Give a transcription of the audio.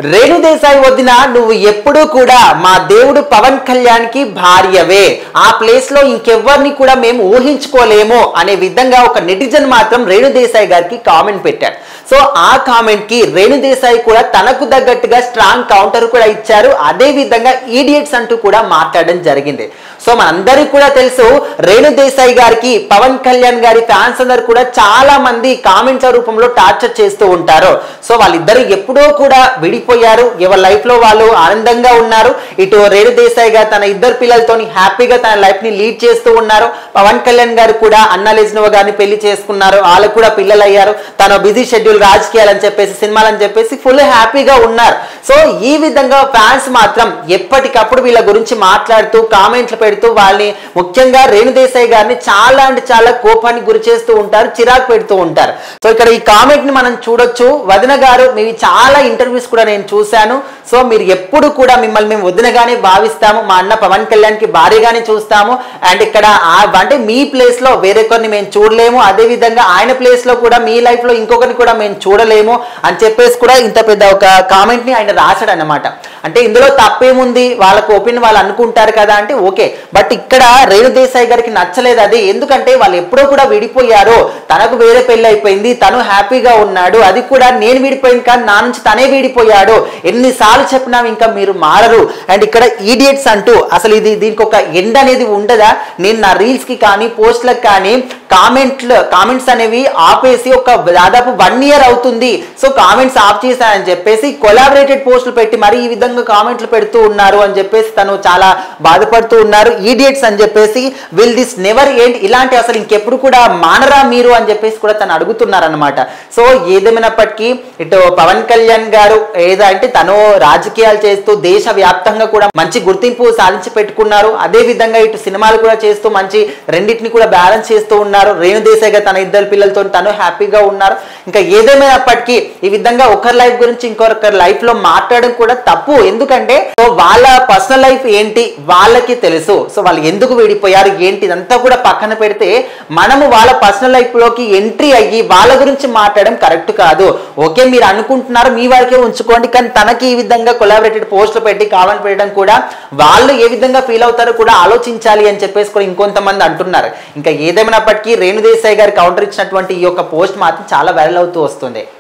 రేణు దేశాయి వదిన నువ్వు ఎప్పుడూ కూడా మా దేవుడు పవన్ కళ్యాణ్ కి భార్యవే, ఆ ప్లేస్ లో ఇంకెవ్వరిని కూడా మేము ఊహించుకోలేము అనే విధంగా ఒక నెటిజన్ మాత్రం రేణు దేశాయి గారికి కామెంట్ పెట్టాడు. సో ఆ కామెంట్ కి రేణు దేశాయి కూడా తనకు తగ్గట్టుగా స్ట్రాంగ్ కౌంటర్ కూడా ఇచ్చారు. అదే విధంగా ఈడియట్స్ అంటూ కూడా మాట్లాడడం జరిగింది. సో మనందరికీ కూడా తెలుసు, రేణు దేశాయి గారికి పవన్ కళ్యాణ్ గారి ఫ్యాన్స్ అందరు కూడా చాలా మంది కామెంట్స్ రూపంలో టార్చర్ చేస్తూ ఉంటారు. సో వాళ్ళిద్దరు ఎప్పుడో కూడా విడిపోయారు, ఎవరి లైఫ్ లో వాళ్ళు ఆనందంగా ఉన్నారు. ఇటు రేణు దేశాయి గారు తన ఇద్దరు పిల్లలతో హ్యాపీగా తన లైఫ్ ని లీడ్ చేస్తూ ఉన్నారు. పవన్ కళ్యాణ్ గారు కూడా అన్నా లెజ్నోవా గారిని పెళ్లి చేసుకున్నారు, వాళ్ళకు కూడా పిల్లలు అయ్యారు. తన బిజీ షెడ్యూల్ రాజకీయాలని చెప్పేసి సినిమాలని చెప్పేసి ఫుల్ హ్యాపీగా ఉన్నారు. సో ఈ విధంగా ఫ్యాన్స్ మాత్రం ఎప్పటికప్పుడు వీళ్ళ గురించి మాట్లాడుతూ కామెంట్లు పెడుతూ వాళ్ళని, ముఖ్యంగా రేణు దేశాయి గారిని చాలా అంటే చాలా కోపానికి గురి చేస్తూ ఉంటారు, చిరాకు పెడుతూ ఉంటారు. సో ఇక్కడ ఈ కామెంట్ ని మనం చూడొచ్చు. వదిన గారు మీవి చాలా ఇంటర్వ్యూస్ కూడా నేను చూశాను. సో మీరు ఎప్పుడు కూడా మిమ్మల్ని మేము వదినగానే భావిస్తాము, మా అన్న పవన్ కళ్యాణ్ కి భారీగానే చూస్తాము. అండ్ ఇక్కడ అంటే మీ ప్లేస్ లో వేరొకరిని మేము చూడలేము, అదే విధంగా ఆయన ప్లేస్ లో కూడా మీ లైఫ్ లో ఇంకొకరిని కూడా మేము చూడలేము అని చెప్పేసి కూడా ఇంత పెద్ద ఒక కామెంట్ ని ఆయన రాశాడు అన్నమాట. అంటే ఇందులో తప్పేముంది, వాళ్ళకు ఒపీనియన్ వాళ్ళు అనుకుంటారు కదా అంటే ఓకే. బట్ ఇక్కడ రేణు దేశాయి గారికి నచ్చలేదు అది. ఎందుకంటే వాళ్ళు ఎప్పుడో కూడా విడిపోయారు, తనకు వేరే పెళ్లి అయిపోయింది, తను హ్యాపీగా ఉన్నాడు. అది కూడా నేను విడిపోయింది కానీ నా నుంచి తనే విడిపోయాడు, ఎన్నిసార్లు చెప్పినా ఇంకా మీరు మారరు. అండ్ ఇక్కడ ఈడియట్స్ అంటూ అసలు దీనికి ఒక ఎండ్ అనేది ఉండదా? నేను నా రీల్స్ కి కానీ పోస్ట్లకు కానీ కామెంట్స్ అనేవి ఆపేసి ఒక దాదాపు 1 year అవుతుంది. సో కామెంట్స్ ఆఫ్ చేశానని చెప్పేసి కొలాబరేటెడ్ పోస్టులు పెట్టి మరి ఈ విధంగా కామెంట్లు పెడుతూ ఉన్నారు అని చెప్పేసి తను చాలా బాధపడుతూ ఉన్నారు. ఈడియట్స్ అని చెప్పేసి, విల్ దిస్ నెవర్ ఎండ్, ఇలాంటి అసలు ఇంకెప్పుడు కూడా మానరా మీరు అని చెప్పేసి కూడా తను అడుగుతున్నారు అనమాట. సో ఏదేమైనప్పటికీ ఇటు పవన్ కళ్యాణ్ గారు ఏదంటే తను రాజకీయాలు చేస్తూ దేశ వ్యాప్తంగా కూడా మంచి గుర్తింపు సాధించి పెట్టుకున్నారు. అదే విధంగా ఇటు సినిమాలు కూడా చేస్తూ మంచి రెండింటిని కూడా బ్యాలెన్స్ చేస్తూ ఉన్నారు. రేణు దేశాయి గారు తన ఇద్దరు పిల్లలతో తను హ్యాపీగా ఉన్నారు. ఇంకా ఏదేమైనప్పటికీ ఈ విధంగా ఒకరి లైఫ్ గురించి ఇంకొకరి లైఫ్ లో మాట్లాడడం కూడా తప్పు. ఎందుకంటే సో వాళ్ళ పర్సనల్ లైఫ్ ఏంటి వాళ్ళకి తెలుసు. సో వాళ్ళు ఎందుకు విడిపోయారు ఏంటి ఇదంతా కూడా పక్కన పెడితే మనము వాళ్ళ పర్సనల్ లైఫ్ లోకి ఎంట్రీ అయ్యి వాళ్ళ గురించి మాట్లాడడం కరెక్ట్ కాదు. ఓకే మీరు అనుకుంటున్నారు, మీ వరకే ఉంచుకోండి, కానీ తనకి ఈ విధంగా కొలాబరేటెడ్ పోస్టులు పెట్టి కామెంట్ పెట్టడం కూడా వాళ్ళు ఏ విధంగా ఫీల్ అవుతారో కూడా ఆలోచించాలి అని చెప్పేసి కూడా ఇంకొంతమంది అంటున్నారు. ఇంకా ఏదేమైనప్పటికీ రేణు దేశాయి గారు కౌంటర్ ఇచ్చినటువంటి ఈ యొక్క పోస్ట్ మాత్రం చాలా వైరల్ అవుతూ వస్తుంది.